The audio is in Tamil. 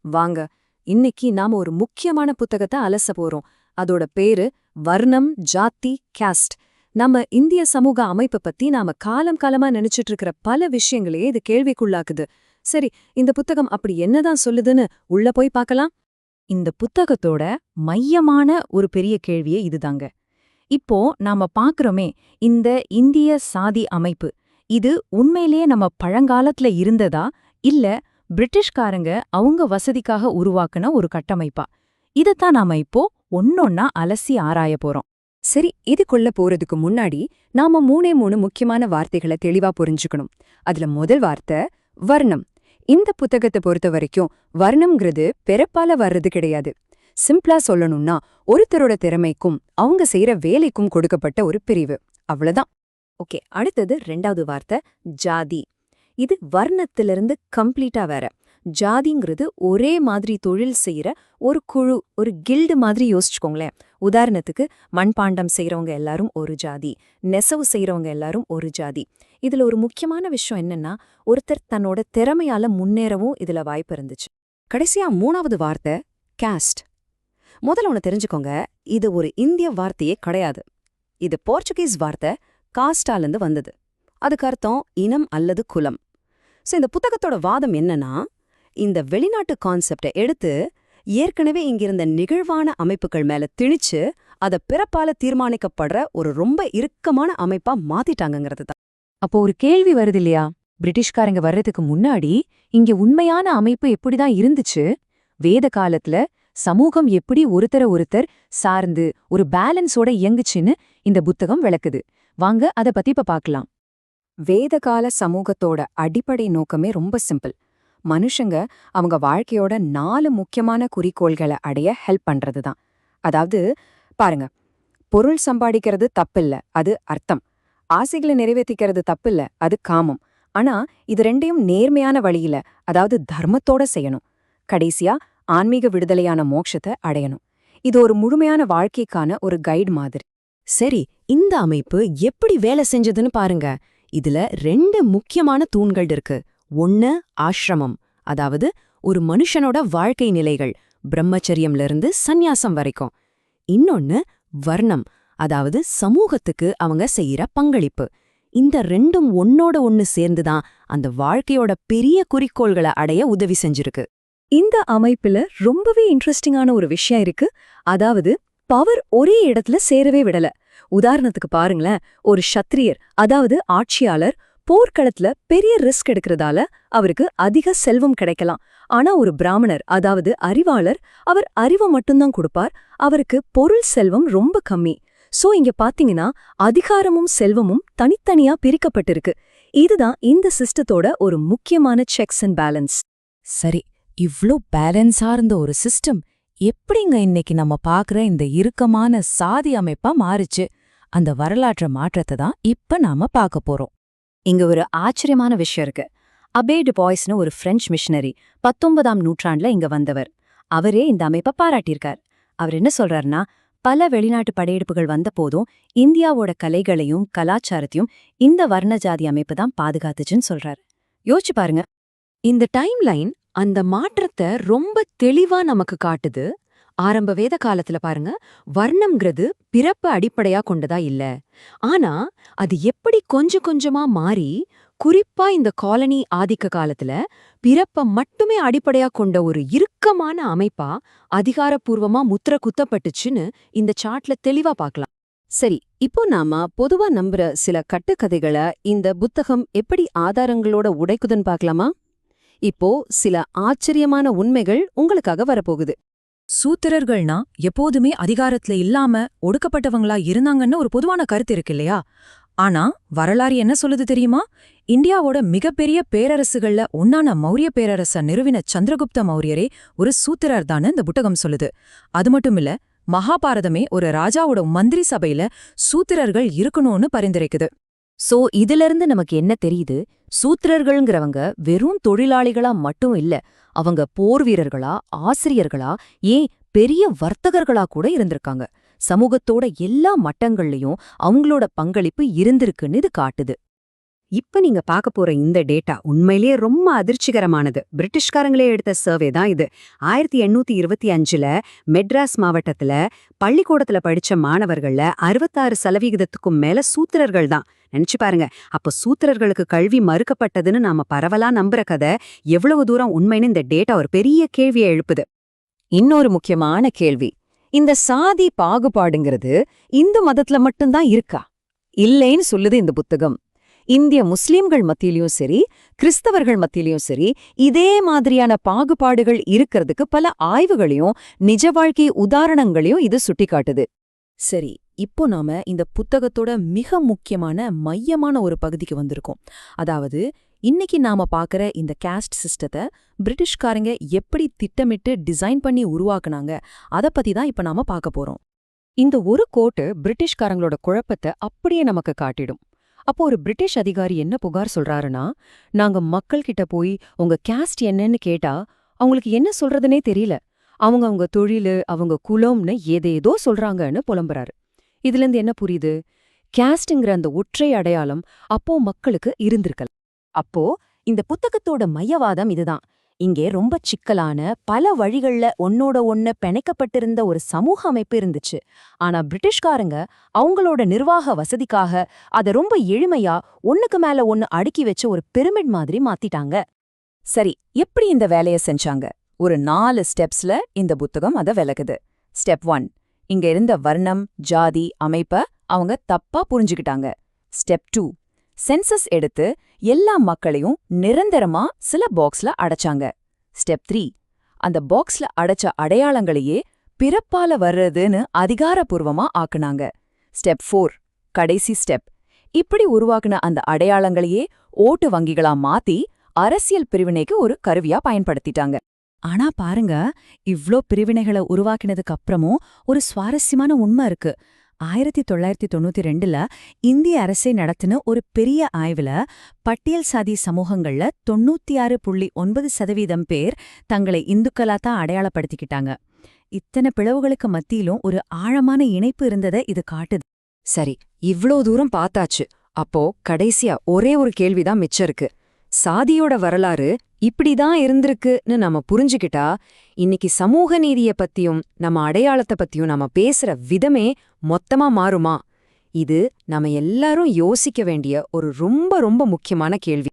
வாங்க, இன்னைக்கு நாம ஒரு முக்கியமான புத்தகத்தை அலச போறோம். அதோட பேரு வர்ணம், ஜாதி, காஸ்ட். நம்ம இந்திய சமூக அமைப்பை பத்தி நாம காலம் காலமா நினைச்சிட்டு இருக்கிற பல விஷயங்களே இது கேள்விக்குள்ளாக்குது. சரி, இந்த புத்தகம் அப்படி என்னதான் சொல்லுதுன்னு உள்ள போய் பார்க்கலாம். இந்த புத்தகத்தோட மையமான ஒரு பெரிய கேள்வியே இதுதாங்க. இப்போ நாம பாக்குறோமே, இந்த இந்திய சாதி அமைப்பு, இது உண்மையிலேயே நம்ம பழங்காலத்துல இருந்ததா இல்ல பிரிட்டிஷ்காரங்க அவங்க வசதிக்காக உருவாக்குன ஒரு கட்டமைப்பா? இதத்தான் நாம இப்போ ஒன்னொன்னா அலசி ஆராய போறோம். சரி, இதுக்குள்ள போறதுக்கு முன்னாடி நாம மூணு முக்கியமான வார்த்தைகளை தெளிவா புரிஞ்சுக்கணும். அதுல முதல் வார்த்தை வர்ணம். இந்த புத்தகத்தை பொறுத்த வரைக்கும் வர்ணம்ங்கிறது பிறப்பால வர்றது கிடையாது. சிம்பிளா சொல்லணும்னா ஒருத்தரோட திறமைக்கும் அவங்க செய்யற வேலைக்கும் கொடுக்கப்பட்ட ஒரு பிரிவு, அவ்வளவுதான். ஓகே, அடுத்தது ரெண்டாவது வார்த்தை ஜாதி. இது வர்ணத்திலிருந்து கம்ப்ளீட்டா வேற. ஜாதிங்கிறது ஒரே மாதிரி தொழில் செய்யற ஒரு குழு, ஒரு கில்டு மாதிரி யோசிச்சுக்கோங்களேன். உதாரணத்துக்கு மண்பாண்டம் செய்யறவங்க எல்லாரும் ஒரு ஜாதி, நெசவு செய்யறவங்க எல்லாரும் ஒரு ஜாதி. இதுல ஒரு முக்கியமான விஷயம் என்னன்னா, ஒருத்தர் தன்னோட திறமையால முன்னேறவும் இதுல வாய்ப்பு இருந்துச்சு. கடைசியா மூணாவது வார்த்தை காஸ்ட். முதல்ல ஒன்று தெரிஞ்சுக்கோங்க, இது ஒரு இந்திய வார்த்தையே கிடையாது. இது போர்ச்சுகீஸ் வார்த்தை காஸ்டாலேருந்து வந்தது. அதுக்கு அர்த்தம் இனம் அல்லது குலம். ஸோ இந்த புத்தகத்தோட வாதம் என்னன்னா, இந்த வெளிநாட்டு கான்செப்டை எடுத்து ஏற்கனவே இங்கிருந்த நிகழ்வான அமைப்புகள் மேல திணிச்சு அதை பிறப்பால தீர்மானிக்கப்படுற ஒரு ரொம்ப இறுக்கமான அமைப்பா மாத்திட்டாங்கிறது தான். அப்போ ஒரு கேள்வி வருது இல்லையா, பிரிட்டிஷ்காரங்க வர்றதுக்கு முன்னாடி இங்க உண்மையான அமைப்பு எப்படிதான் இருந்துச்சு? வேத காலத்துல சமூகம் எப்படி ஒருத்தர் சார்ந்து ஒரு பேலன்ஸோட இயங்குச்சுன்னு இந்த புத்தகம் விளக்குது. வாங்க அதை பத்தி இப்ப பார்க்கலாம். வேதகால சமூகத்தோட அடிப்படை நோக்கமே ரொம்ப சிம்பிள். மனுஷங்க அவங்க வாழ்க்கையோட 4 முக்கியமான குறிக்கோள்களை அடைய ஹெல்ப் பண்றது தான். அதாவது பாருங்க, பொருள் சம்பாதிக்கிறது தப்பில்ல, அது அர்த்தம். ஆசைகளை நிறைவேற்றிக்கிறது தப்பில்ல, அது காமம். ஆனா இது ரெண்டையும் நேர்மையான வழியில, அதாவது தர்மத்தோட செய்யணும். கடைசியா ஆன்மீக விடுதலையான மோட்சத்தை அடையணும். இது ஒரு முழுமையான வாழ்க்கைக்கான ஒரு கைடு மாதிரி. சரி, இந்த அமைப்பு எப்படி வேலை செஞ்சதுன்னு பாருங்க. இதுல 2 முக்கியமான தூண்கள் இருக்கு. ஒன்னு ஆசிரமம், அதாவது ஒரு மனுஷனோட வாழ்க்கை நிலைகள், பிரம்மச்சரியம்ல இருந்து சந்நியாசம் வரைக்கும். இன்னொன்னு வர்ணம், அதாவது சமூகத்துக்கு அவங்க செய்யற பங்களிப்பு. இந்த ரெண்டும் ஒன்னோட ஒன்னு சேர்ந்துதான் அந்த வாழ்க்கையோட பெரிய குறிக்கோள்களை அடைய உதவி செஞ்சிருக்கு. இந்த அமைப்புல ரொம்பவே இன்ட்ரெஸ்டிங்கான ஒரு விஷயம் இருக்கு. அதாவது பவர் ஒரே இடத்துல சேரவே விடல. உதாரணத்துக்கு பாருங்களேன், ஒரு க்ஷத்ரியர், அதாவது ஆட்சியாளர், போர்க்களத்துல பெரிய ரிஸ்க் எடுக்கிறதால அவருக்கு அதிக செல்வம் கிடைக்கலாம். ஆனா ஒரு பிராமணர், அதாவது அறிவாளர், அவர் அறிவை மட்டும்தான் கொடுப்பார். அவருக்கு பொருள் செல்வம் ரொம்ப கம்மி. சோ இங்க பாத்தீங்கன்னா அதிகாரமும் செல்வமும் தனித்தனியா பிரிக்கப்பட்டிருக்கு. இதுதான் இந்த சிஸ்டத்தோட ஒரு முக்கியமான செக்ஸ் அண்ட் பேலன்ஸ். சரி, இவ்ளோ பேலன்ஸா இருந்த ஒரு சிஸ்டம் எப்படிங்க இன்னைக்கு நம்ம பாக்குற இந்த இறுக்கமான சாதி அமைப்பா மாறுச்சு? அந்த வரலாற்று மாற்றத்தை தான் இப்ப நாம பார்க்க போறோம். இங்க ஒரு ஆச்சரியமான விஷயம் இருக்கு. அபே டு பாய்ஸ்னு ஒரு பிரெஞ்சு மிஷனரி 19ஆம் நூற்றாண்டுல இங்க வந்தவர். அவரே இந்த அமைப்பை பாராட்டியிருக்கார். அவர் என்ன சொல்றாருன்னா, பல வெளிநாட்டு படையெடுப்புகள் வந்த போதும் இந்தியாவோட கலைகளையும் கலாச்சாரத்தையும் இந்த வர்ணஜாதி அமைப்பு தான் பாதுகாத்துச்சுன்னு சொல்றாரு. யோசிச்சு பாருங்க, இந்த டைம் லைன் அந்த மாற்றத்தை ரொம்ப தெளிவா நமக்கு காட்டுது. ஆரம்ப வேத காலத்துல பாருங்க, வர்ணம்ங்கிறது பிறப்பு அடிப்படையா கொண்டதா இல்ல. ஆனா அது எப்படி கொஞ்சம் கொஞ்சமா மாறி, குறிப்பா இந்த காலனி ஆதிக்க காலத்துல பிறப்ப மட்டுமே அடிப்படையா கொண்ட ஒரு இறுக்கமான அமைப்பா அதிகாரப்பூர்வமா முத்திர குத்தப்பட்டுச்சுன்னு இந்த சார்ட்ல தெளிவா பார்க்கலாம். சரி, இப்போ நாம பொதுவா நம்புற சில கட்டுக்கதைகளை இந்த புத்தகம் எப்படி ஆதாரங்களோட உடைக்குதுன்னு பார்க்கலாமா? இப்போ சில ஆச்சரியமான உண்மைகள் உங்களுக்காக வரப்போகுது. சூத்திரர்கள்னா எப்போதுமே அதிகாரத்துல இல்லாம ஒடுக்கப்பட்டவங்களா இருந்தாங்கன்னு ஒரு பொதுவான கருத்து இருக்கு இல்லையா? ஆனா வரலாறு என்ன சொல்லுது தெரியுமா? இந்தியாவோட மிகப்பெரிய பேரரசுகள்ல ஒன்னான மௌரிய பேரரச நிறுவின சந்திரகுப்த மௌரியரே ஒரு சூத்திரர் தான்னு இந்த புத்தகம் சொல்லுது. அது மட்டும் இல்ல, மகாபாரதமே ஒரு ராஜாவோட மந்திரி சபையில சூத்திரர்கள் இருக்கணும்னு பரிந்துரைக்குது. சோ இதிலிருந்து நமக்கு என்ன தெரியுது? சூத்திரர்கள்ங்கிறவங்க வெறும் தொழிலாளிகளா மட்டும் இல்ல, அவங்க போர் வீரர்களா, ஆசிரியர்களா, ஏன் பெரிய வர்த்தகர்களா கூட இருந்திருக்காங்க. சமூகத்தோட எல்லா மட்டங்கள்லயும் அவங்களோட பங்களிப்பு இருந்திருக்குன்னு இது காட்டுது. இப்ப நீங்க பார்க்க போற இந்த டேட்டா உண்மையிலேயே ரொம்ப அதிர்ச்சிகரமானது. பிரிட்டிஷ்காரங்களே எடுத்த சர்வே தான் இது. 1825ல மெட்ராஸ் மாவட்டத்துல பள்ளிக்கூடத்துல படிச்ச மாணவர்கள்ல 66% மேல சூத்திரர்கள் தான். நினைச்சு பாருங்க. அப்ப சூத்திரர்களுக்கு கல்வி மறுக்கப்பட்டதுன்னு நாம பரவலா நம்புற கதை எவ்வளவு தூரம் உண்மைன்னு இந்த டேட்டா ஒரு பெரிய கேள்வியை எழுப்புது. இன்னொரு முக்கியமான கேள்வி, இந்த சாதி பாகுபாடுங்கிறது இந்து மதத்துல மட்டும்தான் இருக்கா? இல்லைன்னு சொல்லுது இந்த புத்தகம். இந்திய முஸ்லிம்கள் மத்தியிலயும் சரி, கிறிஸ்தவர்கள் மத்தியிலயும் சரி, இதே மாதிரியான பாகுபாடுகள் இருக்கிறதுக்கு பல ஆய்வுகளையும் நிஜ வாழ்க்கை உதாரணங்களையும் இது சுட்டிக்காட்டுது. சரி, இப்போ நாம இந்த புத்தகத்தோட மிக முக்கியமான மையமான ஒரு பகுதிக்கு வந்திருக்கோம். அதாவது இன்னைக்கு நாம பாக்குற இந்த காஸ்ட் சிஸ்டத்தை பிரிட்டிஷ்காரங்க எப்படி திட்டமிட்டு டிசைன் பண்ணி உருவாக்குனாங்க, அத பத்தி தான் இப்ப நாம பார்க்க போறோம். இந்த ஒரு கோட்டு பிரிட்டிஷ்காரங்களோட குழப்பத்தை அப்படியே நமக்கு காட்டிடும். அப்போ ஒரு பிரிட்டிஷ் அதிகாரி என்ன புகார் சொல்றாருன்னா, நாங்க மக்கள் கிட்ட போய் உங்க காஸ்ட் என்னன்னு கேட்டா அவங்களுக்கு என்ன சொல்றதுனே தெரியல. அவங்க தொழிலு, அவங்க குலம்னு ஏதேதோ சொல்றாங்கன்னு புலம்புறாரு. இதுலேருந்து என்ன புரியுது? காஸ்ட்ங்கிற அந்த ஒற்றை அடையாளம் அப்போ மக்களுக்கு இருந்திருக்கல. அப்போ இந்த புத்தகத்தோட மையவாதம் இதுதான். இங்கே ரொம்ப சிக்கலான பல வழிகள்ல ஒன்னோட ஒன்னு பிணைக்கப்பட்டிருந்த ஒரு சமூக அமைப்பு இருந்துச்சு. ஆனா பிரிட்டிஷ்காரங்க அவங்களோட நிர்வாக வசதிக்காக அதை ரொம்ப எளிமையா ஒன்னுக்கு மேல ஒன்னு அடுக்கி வச்ச ஒரு பிரமிட் மாதிரி மாத்திட்டாங்க. சரி, எப்படி இந்த வேலையை செஞ்சாங்க? ஒரு 4 ஸ்டெப்ஸ்ல இந்த புத்தகம் அதை விளக்குது. ஸ்டெப் 1, இங்க இருந்த வர்ணம், ஜாதி அமைப்ப அவங்க தப்பா புரிஞ்சுக்கிட்டாங்க. ஸ்டெப் 2, சென்சஸ் எடுத்து எல்லா மக்களையும் நிரந்தரமா சில பாக்ஸ்ல அடைச்சாங்க. ஸ்டெப் 3, அந்த பாக்ஸ்ல அடைச்ச அடையாளங்களையே பிறப்பால வர்றதுன்னு அதிகாரப்பூர்வமா ஆக்குனாங்க. ஸ்டெப் 4, கடைசி ஸ்டெப், இப்படி உருவாக்குன அந்த அடையாளங்களையே ஓட்டு வங்கிகளா மாத்தி அரசியல் பிரிவினைக்கு ஒரு கருவியா பயன்படுத்திட்டாங்க. ஆனா பாருங்க, இவ்ளோ பிரிவினைகளை உருவாக்கினதுக்கு அப்புறமும் ஒரு சுவாரஸ்யமான உண்மை இருக்கு. 1992ல இந்திய அரசை நடத்தின ஒரு பெரிய ஆய்வுல பட்டியல் சாதி சமூகங்கள்ல 96.9% பேர் தங்களை இந்துக்களா தான் அடையாளப்படுத்திக்கிட்டாங்க. இத்தனை பிளவுகளுக்கு மத்தியிலும் ஒரு ஆழமான இணைப்பு இருந்ததை இது காட்டுது. சரி, இவ்ளோ தூரம் பார்த்தாச்சு. அப்போ கடைசியா ஒரே ஒரு கேள்விதான் மிச்சம் இருக்கு. சாதியோட வரலாறு இப்படிதான் இருந்திருக்குன்னு நம்ம புரிஞ்சுக்கிட்டா இன்னைக்கு சமூக நீதிய பத்தியும் நம்ம அடையாளத்தை பத்தியும் நம்ம பேசுற விதமே மொத்தமா மாறுமா? இது நம்ம எல்லாரும் யோசிக்க வேண்டிய ஒரு ரொம்ப ரொம்ப முக்கியமான கேள்வி.